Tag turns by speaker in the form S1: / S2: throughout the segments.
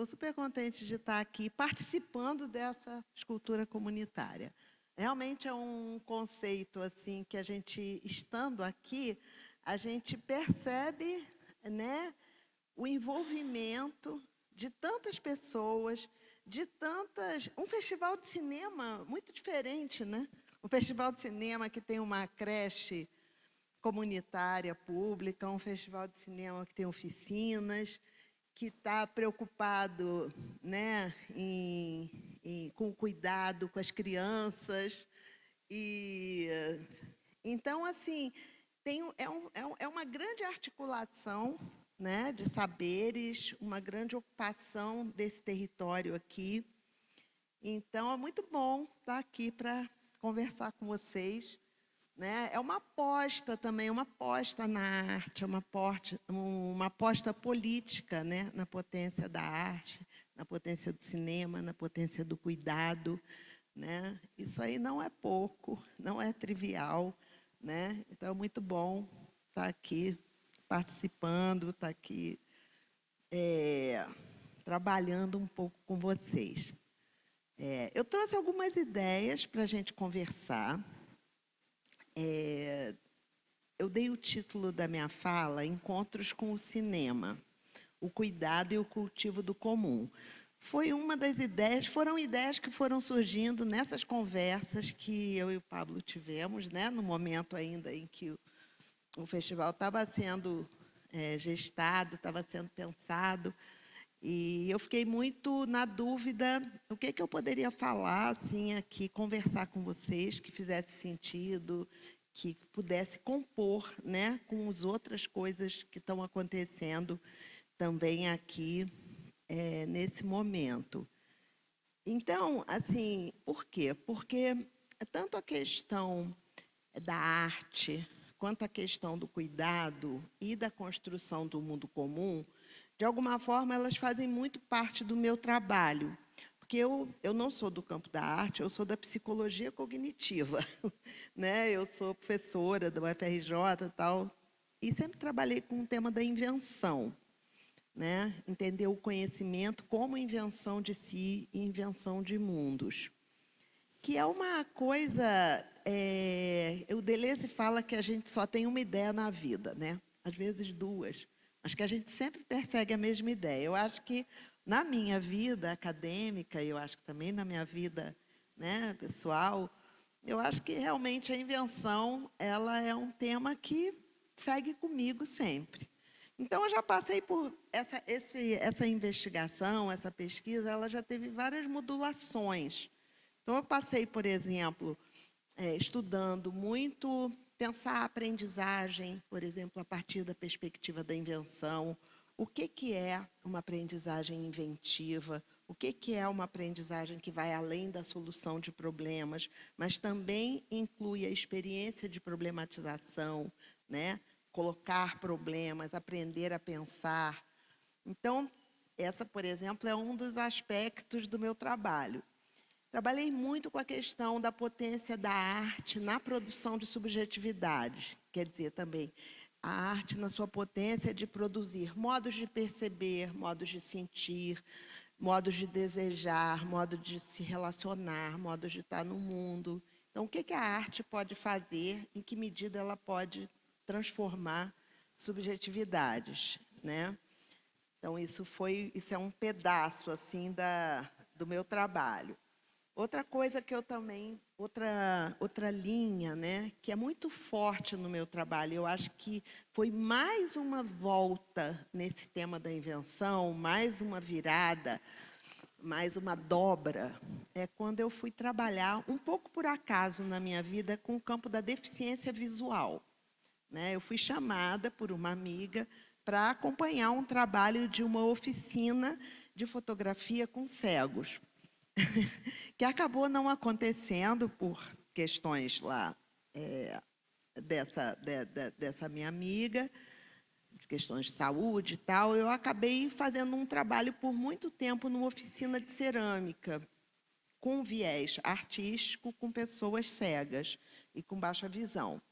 S1: super contente de estar aqui participando dessa escultura comunitária. Realmente é um conceito assim que a gente, estando aqui, a gente percebe, né, o envolvimento de tantas pessoas, de tantas... Um festival de cinema muito diferente, né? Um festival de cinema que tem uma creche comunitária pública, um festival de cinema que tem oficinas, que está preocupado, né, com cuidado com as crianças. E então, assim, é uma grande articulação, né, de saberes, uma grande ocupação desse território aqui. Então, é muito bom estar aqui para conversar com vocês. Né? É uma aposta também, uma aposta na arte, uma aposta política, né? Na potência da arte, na potência do cinema, na potência do cuidado. Né? Isso aí não é pouco, não é trivial. Né? Então, é muito bom estar aqui participando, estar aqui trabalhando um pouco com vocês. Eu trouxe algumas ideias para a gente conversar. Eu dei o título da minha fala, Encontros com o Cinema, o cuidado e o cultivo do comum. Foi uma das ideias, foram ideias que foram surgindo nessas conversas que eu e o Pablo tivemos, né, no momento ainda em que o festival estava sendo gestado, estava sendo pensado. E eu fiquei muito na dúvida o que eu poderia falar assim, aqui, conversar com vocês, que fizesse sentido, que pudesse compor, né, com as outras coisas que estão acontecendo também aqui nesse momento. Então, assim, por quê? Porque tanto a questão da arte, quanto a questão do cuidado e da construção do mundo comum, de alguma forma, elas fazem muito parte do meu trabalho. Porque eu não sou do campo da arte, eu sou da psicologia cognitiva. Né? Eu sou professora da UFRJ e tal, e sempre trabalhei com o tema da invenção. Né? Entender o conhecimento como invenção de si e invenção de mundos. Que é uma coisa... o Deleuze fala que a gente só tem uma ideia na vida, né? Às vezes duas. Mas que a gente sempre persegue a mesma ideia. Eu acho que na minha vida acadêmica, e eu acho que também na minha vida, né, pessoal, eu acho que realmente a invenção ela é um tema que segue comigo sempre. Então, eu já passei por essa investigação, essa pesquisa, ela já teve várias modulações. Então, eu passei, por exemplo, estudando muito, pensar a aprendizagem, por exemplo, a partir da perspectiva da invenção. O que é uma aprendizagem inventiva? O que é uma aprendizagem que vai além da solução de problemas, mas também inclui a experiência de problematização, né? Colocar problemas, aprender a pensar. Então, essa, por exemplo, é um dos aspectos do meu trabalho. Trabalhei muito com a questão da potência da arte na produção de subjetividade. Quer dizer, também, a arte na sua potência de produzir modos de perceber, modos de sentir, modos de desejar, modos de se relacionar, modos de estar no mundo. Então, o que a arte pode fazer, em que medida ela pode transformar subjetividades, né? Então, isso é um pedaço assim do meu trabalho. Outra coisa que eu também, outra linha, né, que é muito forte no meu trabalho, eu acho que foi mais uma volta nesse tema da invenção, mais uma virada, mais uma dobra, é quando eu fui trabalhar, um pouco por acaso na minha vida, com o campo da deficiência visual. Né? Eu fui chamada por uma amiga para acompanhar um trabalho de uma oficina de fotografia com cegos. Que acabou não acontecendo por questões lá dessa minha amiga, questões de saúde e tal. Eu acabei fazendo um trabalho por muito tempo numa oficina de cerâmica, com viés artístico, com pessoas cegas e com baixa visão.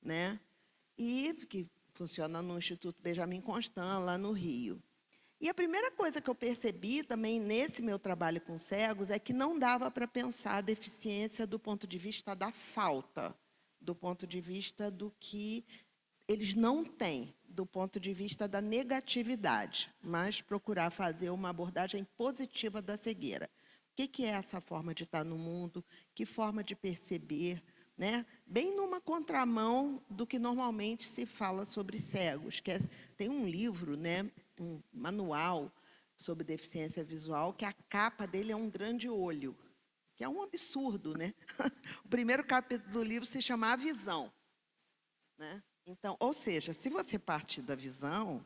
S1: Né? E que funciona no Instituto Benjamin Constant, lá no Rio. E a primeira coisa que eu percebi também nesse meu trabalho com cegos é que não dava para pensar a deficiência do ponto de vista da falta, do ponto de vista do que eles não têm, do ponto de vista da negatividade, mas procurar fazer uma abordagem positiva da cegueira. O que é essa forma de estar no mundo? Que forma de perceber? Né? Bem numa contramão do que normalmente se fala sobre cegos. Tem um livro, né, um manual sobre deficiência visual, que a capa dele é um grande olho, que é um absurdo, né? O primeiro capítulo do livro se chama A Visão, né? Então, ou seja, se você partir da visão,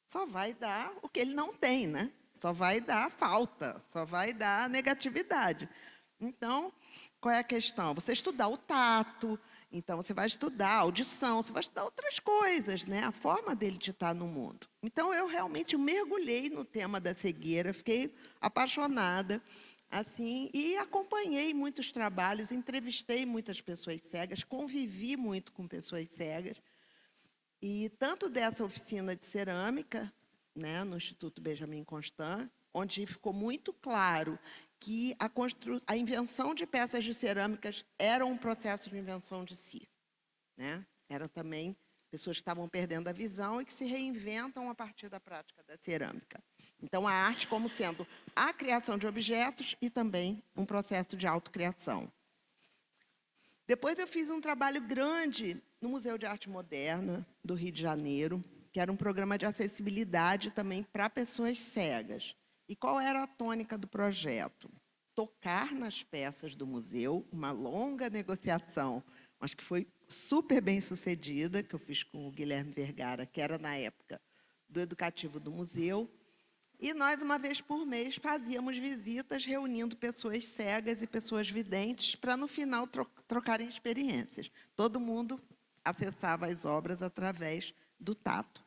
S1: só vai dar o que ele não tem, né? Só vai dar falta, só vai dar negatividade. Então, qual é a questão? Você estudar o tato, então você vai estudar a audição, você vai estudar outras coisas, né? A forma dele de estar no mundo. Então, eu realmente mergulhei no tema da cegueira, fiquei apaixonada, assim, e acompanhei muitos trabalhos, entrevistei muitas pessoas cegas, convivi muito com pessoas cegas, e tanto dessa oficina de cerâmica, né, no Instituto Benjamin Constant, onde ficou muito claro que a invenção de peças de cerâmicas era um processo de invenção de si, né? Eram também pessoas que estavam perdendo a visão e que se reinventam a partir da prática da cerâmica. Então, a arte como sendo a criação de objetos e também um processo de autocriação. Depois eu fiz um trabalho grande no Museu de Arte Moderna do Rio de Janeiro, que era um programa de acessibilidade também para pessoas cegas. E qual era a tônica do projeto? Tocar nas peças do museu, uma longa negociação, mas que foi super bem sucedida, que eu fiz com o Guilherme Vergara, que era, na época, do Educativo do Museu. E nós, uma vez por mês, fazíamos visitas reunindo pessoas cegas e pessoas videntes para, no final, trocarem experiências. Todo mundo acessava as obras através do tato.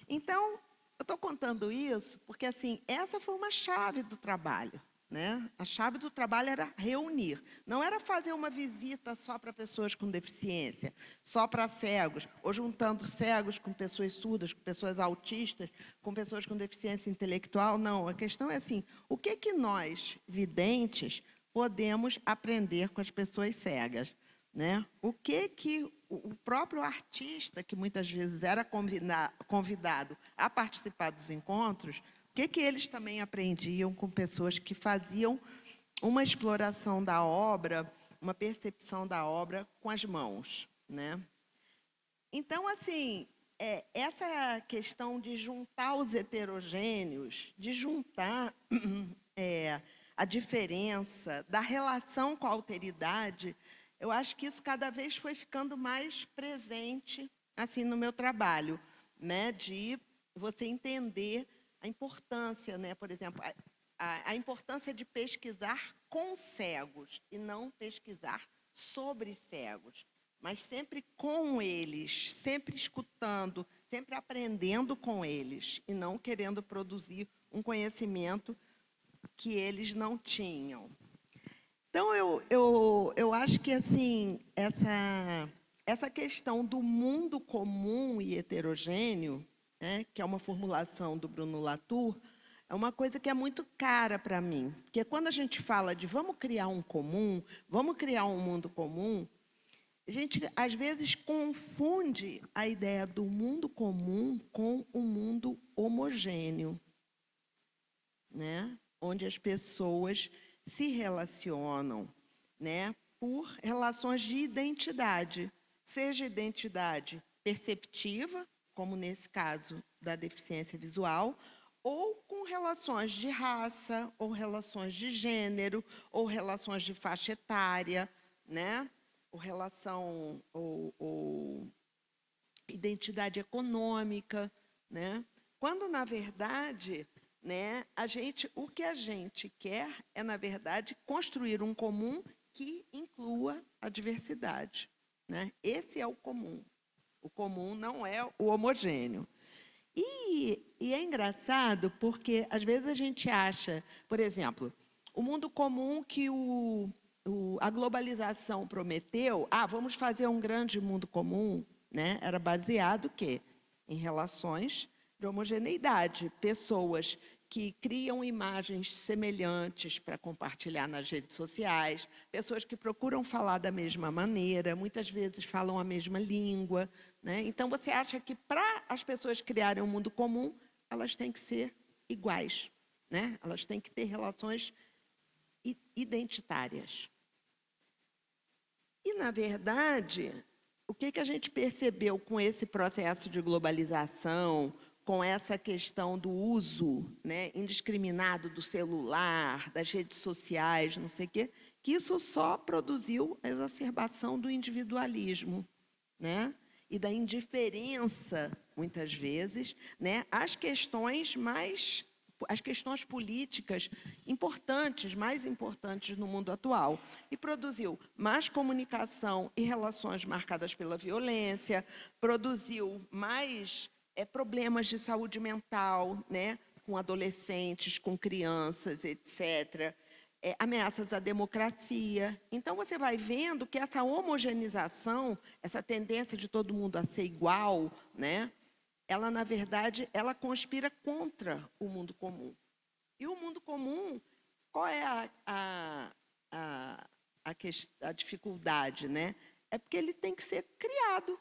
S1: Então, eu estou contando isso porque, assim, essa foi uma chave do trabalho, né? A chave do trabalho era reunir. Não era fazer uma visita só para pessoas com deficiência, só para cegos, ou juntando cegos com pessoas surdas, com pessoas autistas, com pessoas com deficiência intelectual. Não, a questão é assim, o que nós, videntes, podemos aprender com as pessoas cegas? Né? O que o próprio artista, que muitas vezes era convidado a participar dos encontros, o que eles também aprendiam com pessoas que faziam uma exploração da obra, uma percepção da obra com as mãos, né? Então, assim, essa questão de juntar os heterogêneos, de juntar a diferença, da relação com a alteridade, eu acho que isso cada vez foi ficando mais presente assim no meu trabalho, né? De você entender a importância, né? Por exemplo, a importância de pesquisar com cegos e não pesquisar sobre cegos, mas sempre com eles, sempre escutando, sempre aprendendo com eles e não querendo produzir um conhecimento que eles não tinham. Então, eu acho que, assim, essa questão do mundo comum e heterogêneo, né, que é uma formulação do Bruno Latour, é uma coisa que é muito cara para mim. Porque quando a gente fala de vamos criar um comum, vamos criar um mundo comum, a gente, às vezes, confunde a ideia do mundo comum com o mundo homogêneo, né? Onde as pessoas se relacionam, né, por relações de identidade, seja identidade perceptiva, como nesse caso da deficiência visual, ou com relações de raça, ou relações de gênero, ou relações de faixa etária, né? Ou relação ou identidade econômica, né? Quando, na verdade, né, o que a gente quer é, na verdade, construir um comum que inclua a diversidade, né? Esse é o comum. O comum não é o homogêneo. E é engraçado porque, às vezes, a gente acha, por exemplo, o mundo comum que a globalização prometeu, vamos fazer um grande mundo comum, né? Era baseado o quê? Em relações de homogeneidade. Pessoas que criam imagens semelhantes para compartilhar nas redes sociais, pessoas que procuram falar da mesma maneira, muitas vezes falam a mesma língua, né? Então, você acha que para as pessoas criarem um mundo comum, elas têm que ser iguais, né? Elas têm que ter relações identitárias. E, na verdade, o que a gente percebeu com esse processo de globalização, com essa questão do uso, né, indiscriminado do celular, das redes sociais, não sei o quê, que isso só produziu a exacerbação do individualismo, né, e da indiferença, muitas vezes, né, às questões políticas importantes, mais importantes no mundo atual, e produziu mais comunicação e relações marcadas pela violência, produziu mais problemas de saúde mental, né, com adolescentes, com crianças, etc., ameaças à democracia. Então, você vai vendo que essa homogeneização, essa tendência de todo mundo a ser igual, né, ela, na verdade, ela conspira contra o mundo comum. E o mundo comum, qual é a dificuldade, né? É porque ele tem que ser criado.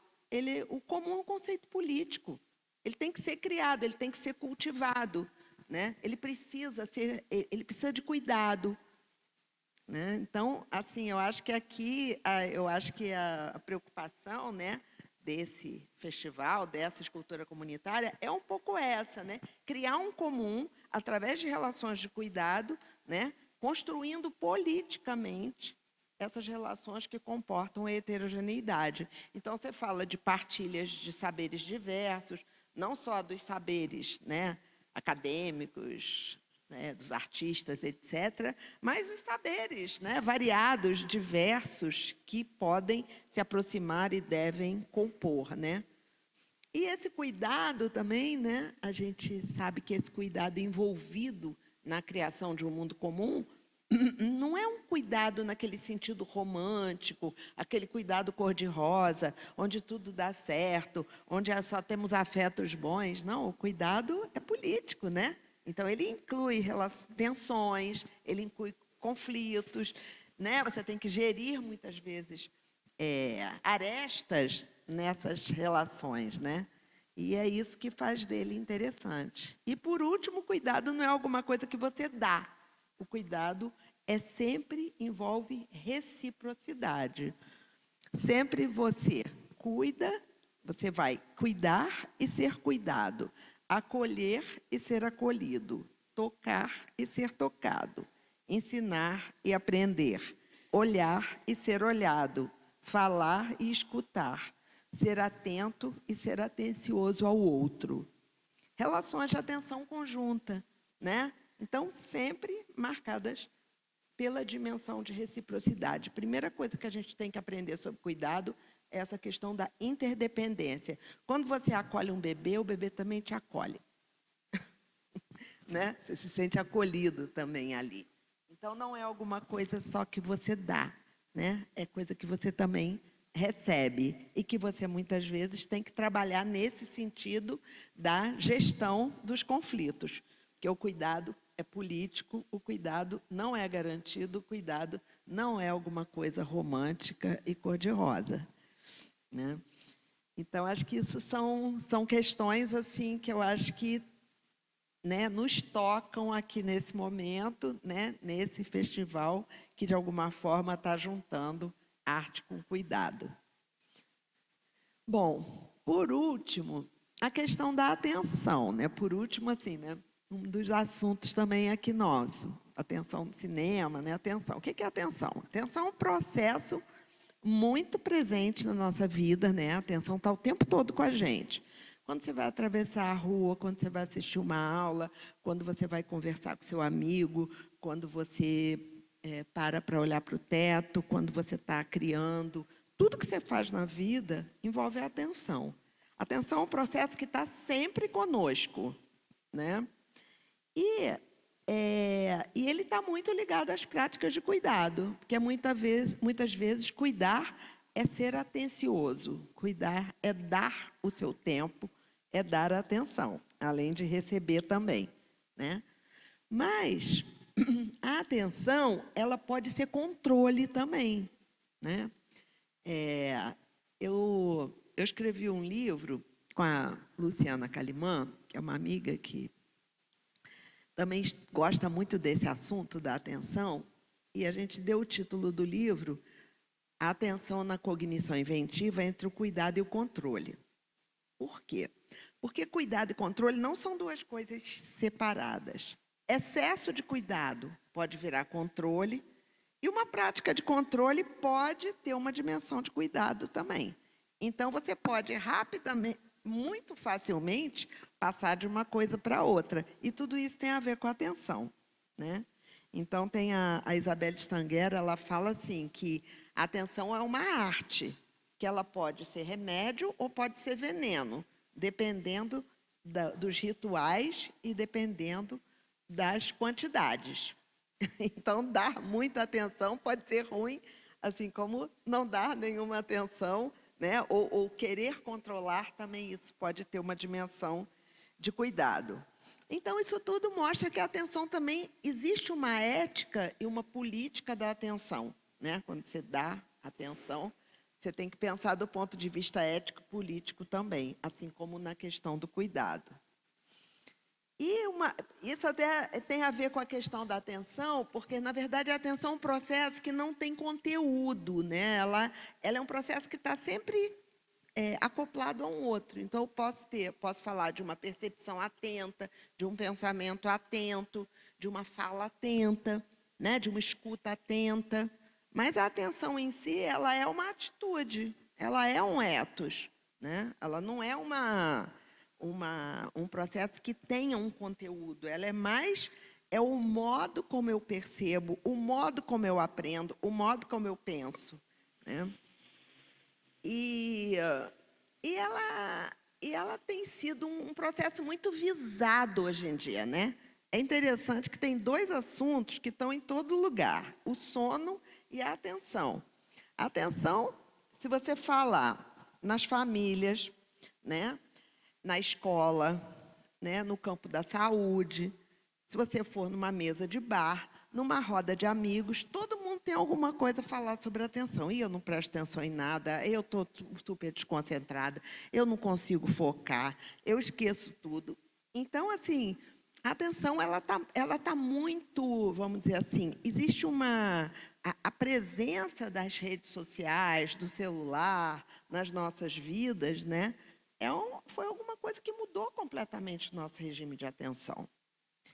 S1: O comum é um conceito político. Ele tem que ser criado, ele tem que ser cultivado, né? Ele precisa de cuidado, né? Então, assim, eu acho que aqui, a preocupação, né, desse festival, dessa escultura comunitária, é um pouco essa, né? Criar um comum através de relações de cuidado, né? Construindo politicamente essas relações que comportam a heterogeneidade. Então, você fala de partilhas de saberes diversos, não só dos saberes, né, acadêmicos, né, dos artistas, etc., mas os saberes, né, variados, diversos, que podem se aproximar e devem compor, né? E esse cuidado também, né, a gente sabe que esse cuidado envolvido na criação de um mundo comum não é um cuidado naquele sentido romântico, aquele cuidado cor-de-rosa, onde tudo dá certo, onde só temos afetos bons. Não, o cuidado é político, né? Então, ele inclui tensões, ele inclui conflitos, né? Você tem que gerir, muitas vezes, arestas nessas relações, né? E é isso que faz dele interessante. E, por último, o cuidado não é alguma coisa que você dá. O cuidado sempre envolve reciprocidade. Sempre você cuida, você vai cuidar e ser cuidado, acolher e ser acolhido, tocar e ser tocado, ensinar e aprender, olhar e ser olhado, falar e escutar, ser atento e ser atencioso ao outro. Relações de atenção conjunta, né? Então, sempre marcadas pela dimensão de reciprocidade. Primeira coisa que a gente tem que aprender sobre cuidado é essa questão da interdependência. Quando você acolhe um bebê, o bebê também te acolhe. Né? Você se sente acolhido também ali. Então, não é alguma coisa só que você dá, né? É coisa que você também recebe e que você, muitas vezes, tem que trabalhar nesse sentido da gestão dos conflitos, porque o cuidado é político, o cuidado não é garantido, o cuidado não é alguma coisa romântica e cor-de-rosa, né? Então, acho que isso são questões assim que eu acho que, né, nos tocam aqui nesse momento, né, nesse festival que, de alguma forma, está juntando arte com cuidado. Bom, por último, a questão da atenção, né? Por último, assim, né? Um dos assuntos também aqui nosso, atenção no cinema, né? Atenção. O que é atenção? Atenção é um processo muito presente na nossa vida, né? A atenção está o tempo todo com a gente. Quando você vai atravessar a rua, quando você vai assistir uma aula, quando você vai conversar com seu amigo, quando você para olhar para o teto, quando você está criando, tudo que você faz na vida envolve a atenção. A atenção é um processo que está sempre conosco, né? E ele está muito ligado às práticas de cuidado, porque muitas vezes cuidar é ser atencioso, cuidar é dar o seu tempo, é dar atenção. além de receber também, né? Mas a atenção, ela pode ser controle também, né? Eu escrevi um livro com a Luciana Calimã, que é uma amiga que também gosta muito desse assunto da atenção, e a gente deu o título do livro A Atenção na Cognição Inventiva entre o Cuidado e o Controle. Por quê? Porque cuidado e controle não são duas coisas separadas. Excesso de cuidado pode virar controle, e uma prática de controle pode ter uma dimensão de cuidado também. Então, você pode rapidamente, muito facilmente, passar de uma coisa para outra. E tudo isso tem a ver com a atenção, né? Então, tem a Isabelle Stanger, ela fala assim, que a atenção é uma arte, que ela pode ser remédio ou pode ser veneno, dependendo dos rituais e dependendo das quantidades. Então, dar muita atenção pode ser ruim, assim como não dar nenhuma atenção, né? Ou querer controlar também, isso pode ter uma dimensão de cuidado. Então, isso tudo mostra que a atenção também, existe uma ética e uma política da atenção, né? Quando você dá atenção, você tem que pensar do ponto de vista ético e político também, assim como na questão do cuidado. Isso até tem a ver com a questão da atenção, porque, na verdade, a atenção é um processo que não tem conteúdo, né? Ela é um processo que está sempre acoplado a um outro. Então, eu posso falar de uma percepção atenta, de um pensamento atento, de uma fala atenta, né? De uma escuta atenta. Mas a atenção em si, ela é uma atitude, ela é um ethos, né? Ela não é um processo que tenha um conteúdo, ela é o modo como eu percebo, o modo como eu aprendo, o modo como eu penso, né? E ela tem sido um processo muito visado hoje em dia, né? É interessante que tem dois assuntos que estão em todo lugar: o sono e a atenção. A atenção, se você falar nas famílias, né? Na escola, né, no campo da saúde, se você for numa mesa de bar, numa roda de amigos, todo mundo tem alguma coisa a falar sobre atenção. E eu não presto atenção em nada, eu estou super desconcentrada, eu não consigo focar, eu esqueço tudo. Então, assim, a atenção, ela tá muito, vamos dizer assim, existe a presença das redes sociais, do celular, nas nossas vidas, né? Foi alguma coisa que mudou completamente o nosso regime de atenção.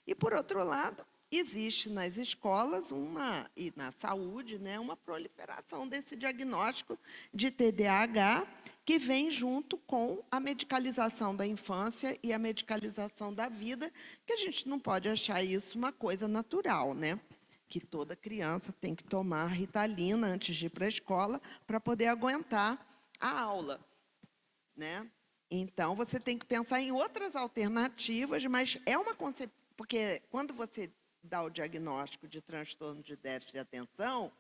S1: E, por outro lado, existe nas escolas e na saúde, né, uma proliferação desse diagnóstico de TDAH, que vem junto com a medicalização da infância e a medicalização da vida, que a gente não pode achar isso uma coisa natural, né? Que toda criança tem que tomar Ritalina antes de ir para a escola para poder aguentar a aula, né? Então, você tem que pensar em outras alternativas, mas é uma concepção, porque quando você dá o diagnóstico de transtorno de déficit de atenção,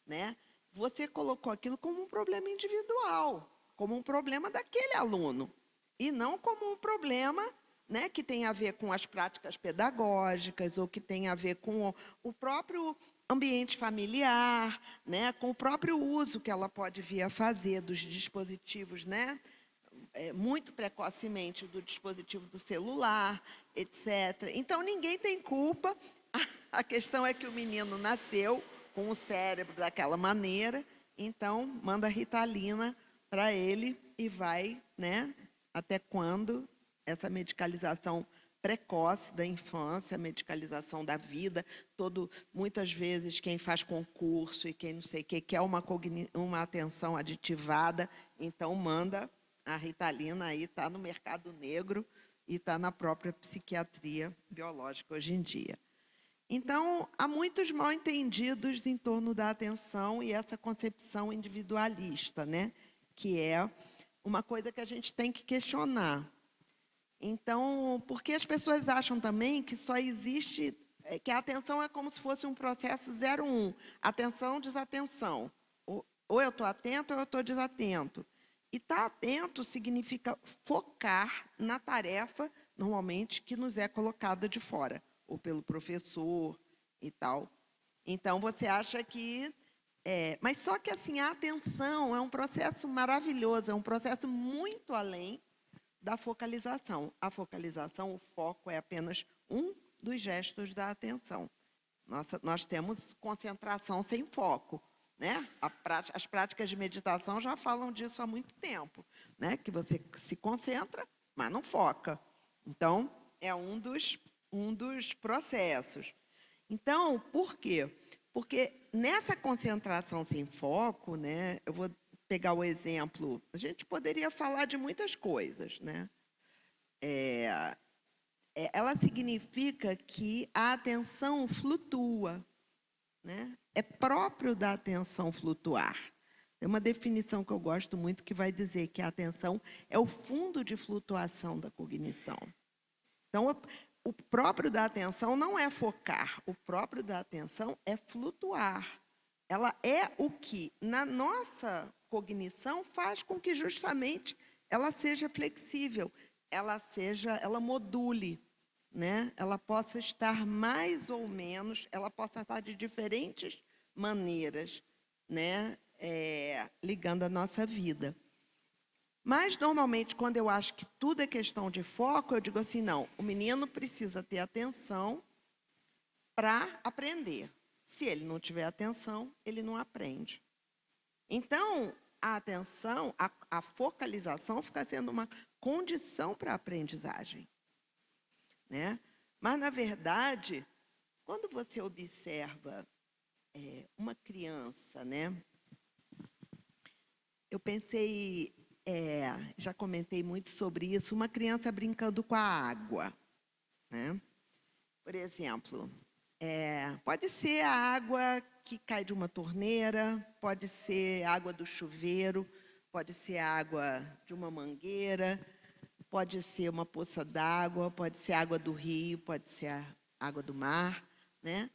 S1: né, você colocou aquilo como um problema individual, como um problema daquele aluno, e não como um problema, né, que tem a ver com as práticas pedagógicas, ou que tem a ver com o próprio ambiente familiar, né, com o próprio uso que ela pode vir a fazer dos dispositivos, né, muito precocemente do dispositivo do celular, etc. Então, ninguém tem culpa. A questão é que o menino nasceu com o cérebro daquela maneira, então manda Ritalina para ele e vai, né, até quando essa medicalização precoce da infância, a medicalização da vida, muitas vezes quem faz concurso e quem não sei o que quer uma atenção aditivada, então manda a Ritalina, aí está no mercado negro e está na própria psiquiatria biológica hoje em dia. Então, há muitos mal-entendidos em torno da atenção e essa concepção individualista, né? Que é uma coisa que a gente tem que questionar. Então, porque as pessoas acham também que só existe, que a atenção é como se fosse um processo 0-1, atenção, desatenção. Ou eu estou atento ou eu estou desatento. E estar atento significa focar na tarefa normalmente, que nos é colocada de fora, ou pelo professor e tal. Então, você acha que... mas só que, assim, a atenção é um processo maravilhoso, é um processo muito além da focalização. A focalização, o foco, é apenas um dos gestos da atenção. Nós temos concentração sem foco, né? As práticas de meditação já falam disso há muito tempo, né? Que você se concentra, mas não foca. Então, é um dos processos. Então, por quê? Porque nessa concentração sem foco, né? Eu vou pegar o exemplo. A gente poderia falar de muitas coisas, né? Ela significa que a atenção flutua, né? É próprio da atenção flutuar. Tem uma definição que eu gosto muito que vai dizer que a atenção é o fundo de flutuação da cognição. Então, o próprio da atenção não é focar, o próprio da atenção é flutuar. Ela é o que, na nossa cognição, faz com que justamente ela seja flexível, ela module, né? Ela possa estar mais ou menos, ela possa estar de diferentes maneiras, né? Ligando a nossa vida. Mas, normalmente, quando eu acho que tudo é questão de foco, eu digo assim, não, o menino precisa ter atenção para aprender. Se ele não tiver atenção, ele não aprende. Então, a atenção, a focalização fica sendo uma condição para a aprendizagem, né? Mas, na verdade, quando você observa uma criança, né? Eu pensei, já comentei muito sobre isso, uma criança brincando com a água, né? Por exemplo, pode ser a água que cai de uma torneira, pode ser água do chuveiro, pode ser água de uma mangueira, pode ser uma poça d'água, pode ser água do rio, pode ser a água do mar, né?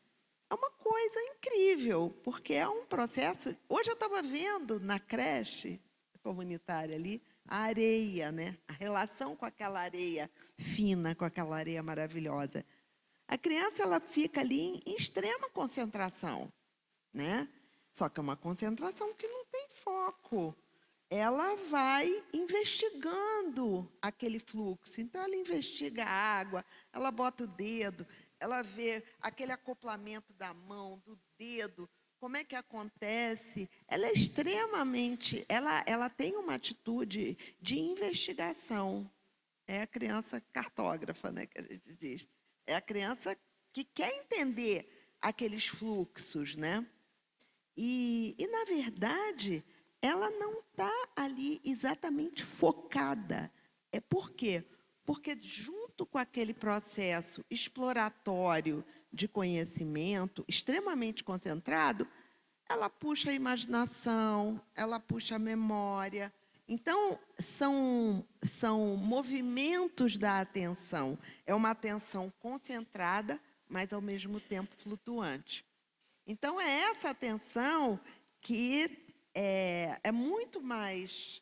S1: É uma coisa incrível, porque é um processo... Hoje eu estava vendo na creche comunitária ali a areia, né? A relação com aquela areia fina, com aquela areia maravilhosa. A criança, ela fica ali em extrema concentração, né? Só que é uma concentração que não tem foco. Ela vai investigando aquele fluxo. Então, ela investiga a água, ela bota o dedo, ela vê aquele acoplamento da mão, do dedo, como é que acontece. Ela é extremamente... Ela tem uma atitude de investigação. É a criança cartógrafa, né, que a gente diz. É a criança que quer entender aqueles fluxos, né? E na verdade, ela não está ali exatamente focada. Por quê? Porque junto com aquele processo exploratório de conhecimento, extremamente concentrado, ela puxa a imaginação, ela puxa a memória. Então, são movimentos da atenção. É uma atenção concentrada, mas, ao mesmo tempo, flutuante. Então, é essa atenção que é muito mais...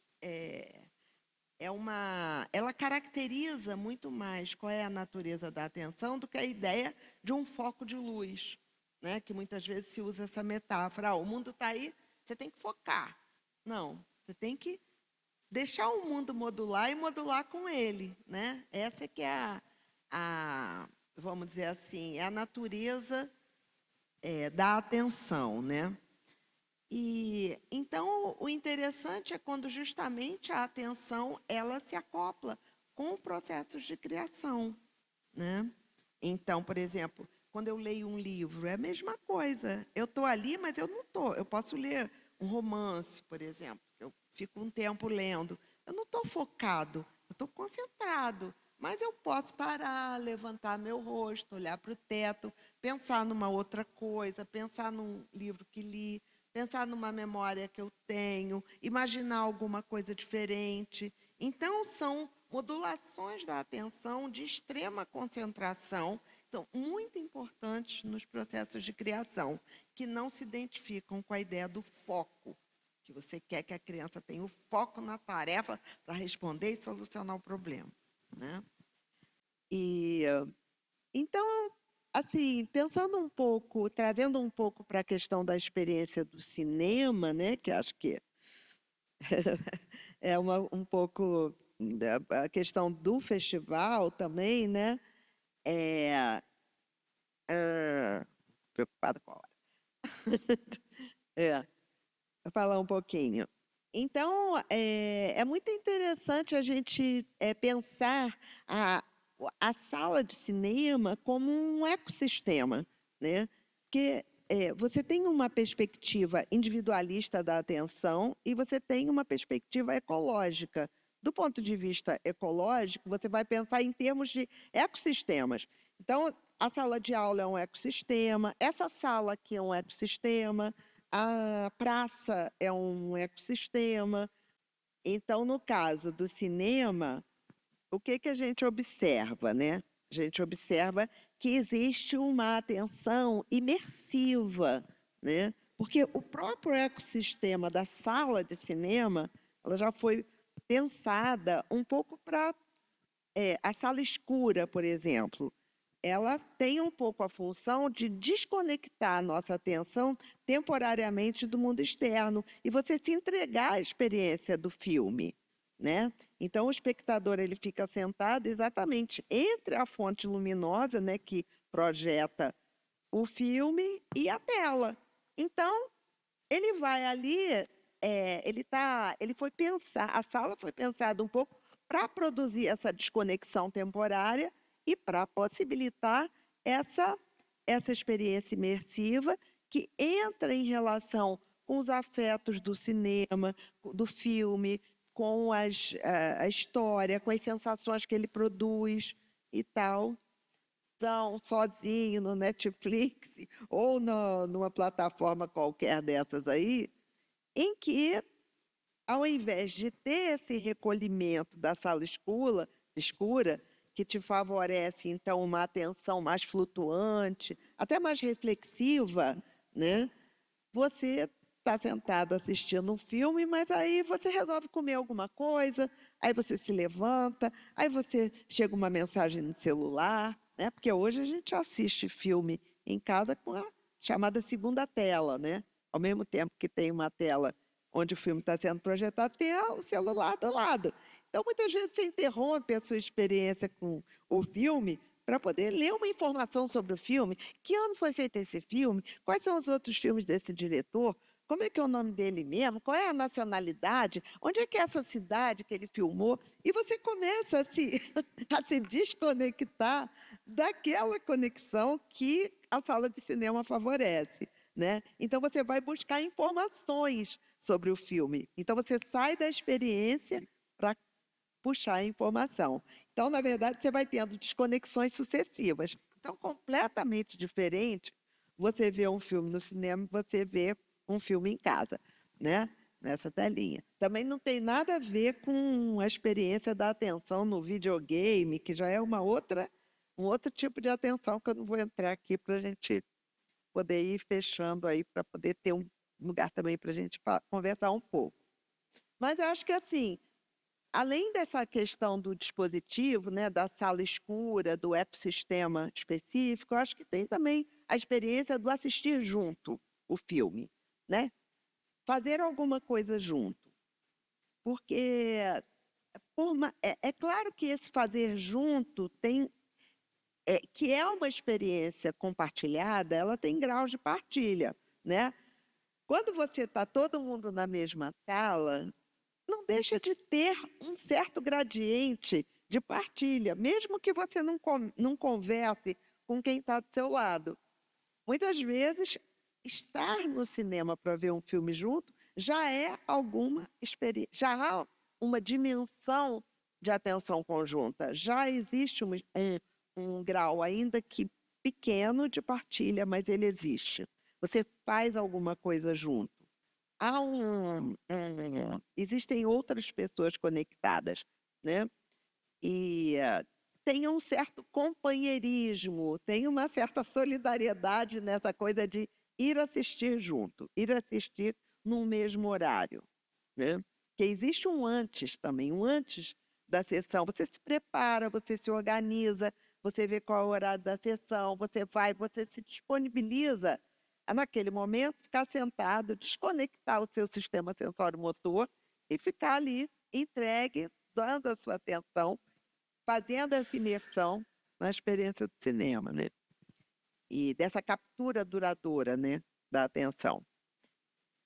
S1: ela caracteriza muito mais qual é a natureza da atenção do que a ideia de um foco de luz, né? Que muitas vezes se usa essa metáfora. O mundo está aí, você tem que focar. Não, você tem que deixar o mundo modular e modular com ele, né? Essa que é vamos dizer assim, é a natureza da atenção, né? E então o interessante é quando justamente a atenção ela se acopla com processos de criação, né? Então, por exemplo, quando eu leio um livro, é a mesma coisa. Eu estou ali, mas eu não estou. Eu posso ler um romance, por exemplo. Eu fico um tempo lendo. Eu não estou focado, eu estou concentrado. Mas eu posso parar, levantar meu rosto, olhar para o teto, pensar numa outra coisa, pensar num livro que li, pensar numa memória que eu tenho, imaginar alguma coisa diferente. Então, são modulações da atenção de extrema concentração, são muito importantes nos processos de criação, que não se identificam com a ideia do foco, que você quer que a criança tenha o foco na tarefa para responder e solucionar o problema, né?
S2: E então, assim, pensando um pouco, trazendo um pouco para a questão da experiência do cinema, né, que acho que é um pouco a questão do festival também, né? É, preocupado com a hora. É, vou falar um pouquinho. Então, é muito interessante a gente pensar a, a sala de cinema como um ecossistema, né? Que você tem uma perspectiva individualista da atenção e você tem uma perspectiva ecológica. Do ponto de vista ecológico, você vai pensar em termos de ecossistemas. Então, a sala de aula é um ecossistema, essa sala aqui é um ecossistema, a praça é um ecossistema. Então, no caso do cinema, o que que a gente observa, né? A gente observa que existe uma atenção imersiva, né? Porque o próprio ecossistema da sala de cinema, ela já foi pensada um pouco para a sala escura, por exemplo. Ela tem um pouco a função de desconectar a nossa atenção temporariamente do mundo externo e você se entregar à experiência do filme, né? Então o espectador ele fica sentado exatamente entre a fonte luminosa, né, que projeta o filme e a tela. Então ele vai ali, ele foi pensar, a sala foi pensada um pouco para produzir essa desconexão temporária e para possibilitar essa, essa experiência imersiva que entra em relação com os afetos do cinema, do filme, com a história, com as sensações que ele produz e tal. Então, sozinho no Netflix ou numa plataforma qualquer dessas aí, em que, ao invés de ter esse recolhimento da sala escura, que te favorece, então, uma atenção mais flutuante, até mais reflexiva, né? Você está sentado assistindo um filme, mas aí você resolve comer alguma coisa, aí você se levanta, aí você chega uma mensagem no celular, né? Porque hoje a gente assiste filme em casa com a chamada segunda tela, né? Ao mesmo tempo que tem uma tela onde o filme está sendo projetado, tem o celular do lado. Então, muitas vezes você interrompe a sua experiência com o filme para poder ler uma informação sobre o filme. Que ano foi feito esse filme? Quais são os outros filmes desse diretor? Como é que é o nome dele mesmo? Qual é a nacionalidade? Onde é que é essa cidade que ele filmou? E você começa a se, a se desconectar daquela conexão que a sala de cinema favorece, né? Então você vai buscar informações sobre o filme. Então você sai da experiência para puxar a informação. Então, na verdade, você vai tendo desconexões sucessivas. Então, completamente diferente você vê um filme no cinema e você vê um filme em casa, né? Nessa telinha. Também não tem nada a ver com a experiência da atenção no videogame, que já é um outro tipo de atenção que eu não vou entrar aqui para a gente poder ir fechando aí, para poder ter um lugar também para a gente conversar um pouco. Mas eu acho que assim, além dessa questão do dispositivo, né, da sala escura, do ecossistema específico, eu acho que tem também a experiência do assistir junto o filme, né? Fazer alguma coisa junto. Porque é claro que esse fazer junto tem, que é uma experiência compartilhada, ela tem graus de partilha, né? Quando você está todo mundo na mesma sala, não deixa de ter um certo gradiente de partilha, mesmo que você não converse com quem está do seu lado. Muitas vezes, estar no cinema para ver um filme junto já é alguma experiência, já há uma dimensão de atenção conjunta, já existe um grau, ainda que pequeno, de partilha, mas ele existe. Você faz alguma coisa junto. Existem outras pessoas conectadas, né? E tem um certo companheirismo, tem uma certa solidariedade nessa coisa de ir assistir junto, ir assistir no mesmo horário, né? Que existe um antes também, um antes da sessão. Você se prepara, você se organiza, você vê qual é o horário da sessão, você se disponibiliza a, naquele momento, ficar sentado, desconectar o seu sistema sensório-motor e ficar ali entregue, dando a sua atenção, fazendo essa imersão na experiência do cinema, né? E dessa captura duradoura, né, da atenção.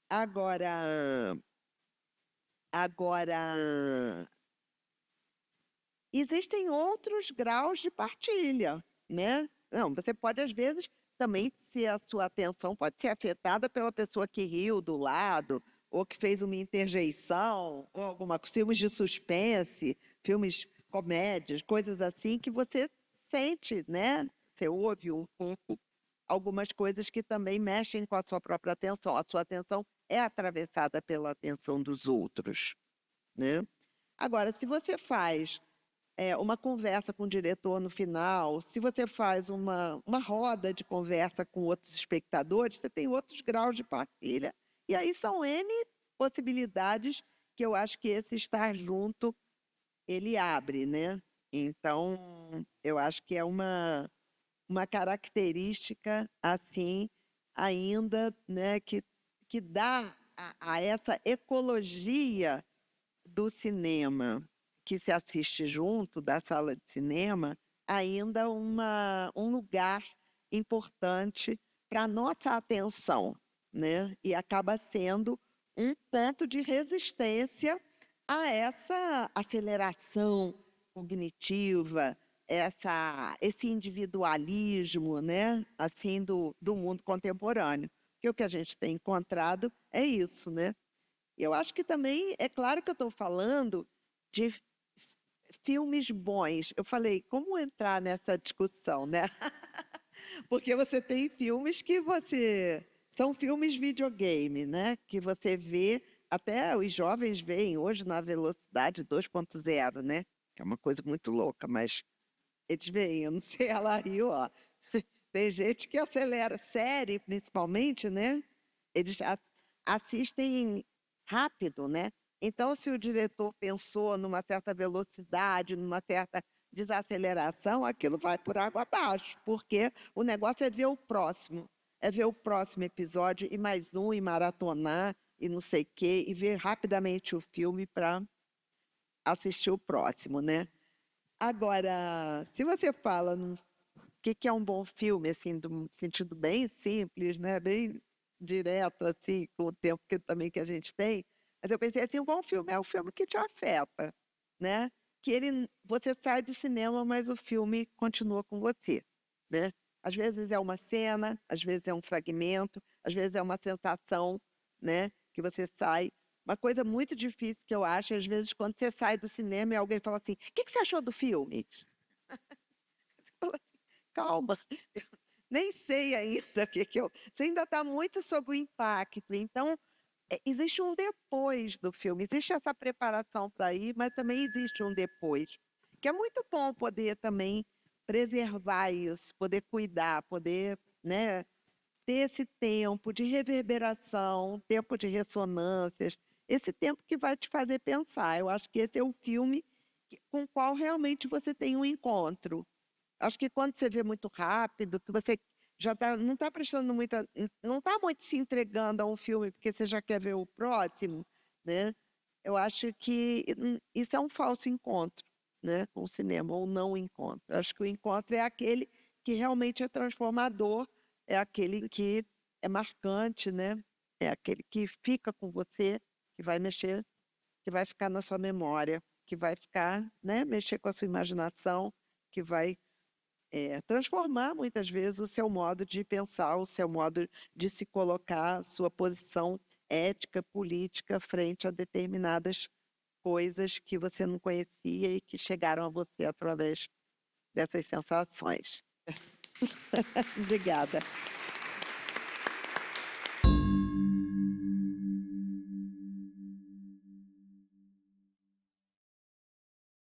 S2: Agora, existem outros graus de partilha, né? Não, você pode, às vezes, também, se a sua atenção pode ser afetada pela pessoa que riu do lado, ou que fez uma interjeição, ou filmes de suspense, filmes comédias, coisas assim, que você sente, né? Você ouve um pouco algumas coisas que também mexem com a sua própria atenção. A sua atenção é atravessada pela atenção dos outros, né? Agora, se você faz uma conversa com o diretor no final, se você faz uma roda de conversa com outros espectadores, você tem outros graus de partilha. E aí são N possibilidades que eu acho que esse estar junto, ele abre, né? Então, eu acho que é uma característica, assim, ainda, né, que dá a essa ecologia do cinema que se assiste junto, da sala de cinema, ainda um lugar importante para a nossa atenção, né? E acaba sendo um ponto de resistência a essa aceleração cognitiva, esse individualismo, né? Assim, do mundo contemporâneo. Porque o que a gente tem encontrado é isso, né? Eu acho que também, é claro que eu estou falando de filmes bons. Eu falei, como entrar nessa discussão, né? Porque você tem filmes que são filmes videogame, né? Que você vê, até os jovens veem hoje na velocidade 2.0, né? Que é uma coisa muito louca, mas eles veem, eu não sei, ela riu, ó. Tem gente que acelera, série principalmente, né? Eles assistem rápido, né? Então, se o diretor pensou numa certa velocidade, numa certa desaceleração, aquilo vai por água abaixo, porque o negócio é ver o próximo episódio e mais um, e maratonar, e não sei o quê, e ver rapidamente o filme para assistir o próximo, né? Agora, se você fala o que é um bom filme, assim, do sentido bem simples, né? Bem direto, assim, com o tempo que a gente tem, mas eu pensei assim, um bom filme é um filme que te afeta, né? Que você sai do cinema, mas o filme continua com você, né? Às vezes é uma cena, às vezes é um fragmento, às vezes é uma sensação, né? Que você sai. Uma coisa muito difícil que eu acho, às vezes, quando você sai do cinema e alguém fala assim, o que você achou do filme? Você fala assim, calma, eu nem sei ainda o que eu... Você ainda está muito sob o impacto. Então, existe um depois do filme, existe essa preparação para ir, mas também existe um depois. Que é muito bom poder também preservar isso, poder cuidar, poder, né, ter esse tempo de reverberação, tempo de ressonâncias, esse tempo que vai te fazer pensar. Eu acho que esse é o filme com o qual realmente você tem um encontro. Acho que quando você vê muito rápido, que você não está prestando muita, não está muito se entregando a um filme porque você já quer ver o próximo, né? Eu acho que isso é um falso encontro, né, com o cinema, ou não encontro. Eu acho que o encontro é aquele que realmente é transformador, é aquele que é marcante, né? É aquele que fica com você, que vai mexer, que vai ficar na sua memória, que vai ficar, né, mexer com a sua imaginação, que vai transformar muitas vezes o seu modo de pensar, o seu modo de se colocar, a sua posição ética, política frente a determinadas coisas que você não conhecia e que chegaram a você através dessas sensações. Obrigada.